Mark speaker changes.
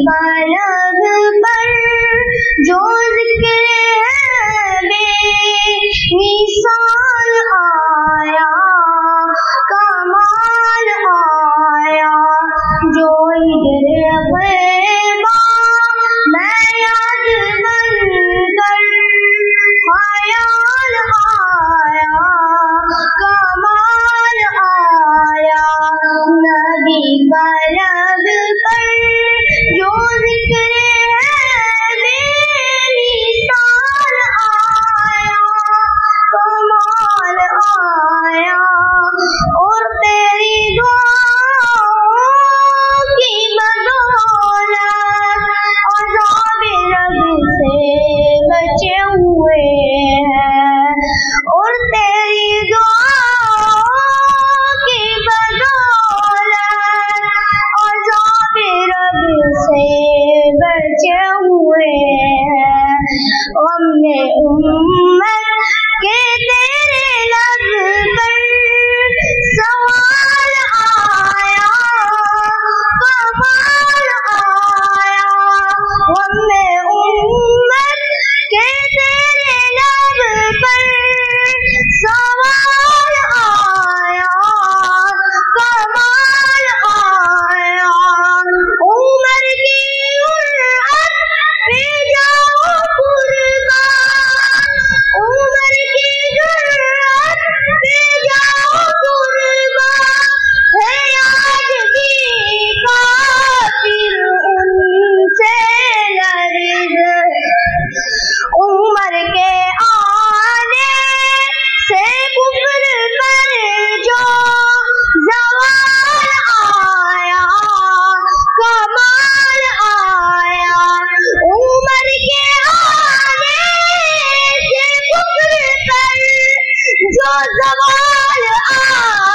Speaker 1: पलक पर जो ज़िक्र बेमिसाल आया, कमाल आया, जो इधर ग़ैबा मैं याद बनकर ख़याल आया, कमाल आया। नबी पलक पर जो ज़िक्र बेमिसाल आया, कमाल आया। और तेरी दुआओं की बदौलत अज़ाब रब से बचे हुए हैं, और तेरी दुआओं की बदौलत अज़ाब रब से बचे हुए हैं। हमने उम्मत के तेरे लब पर सवाल आया, कमाल आया। हमने उम्मत के तेरे लब पर सवाल आया, कमाल आया। उमर की उर्अत पे जाओ कुर्बान, उमर की जुर्अत पे जाओ कुर्बान, है आज भी काफिर उनसे लर्ज़। उमर के आने से कुफ्र पर जो ज़वाल आया, कमाल आया। उमर के आने से कुफ्र पर जो ज़वाल आया,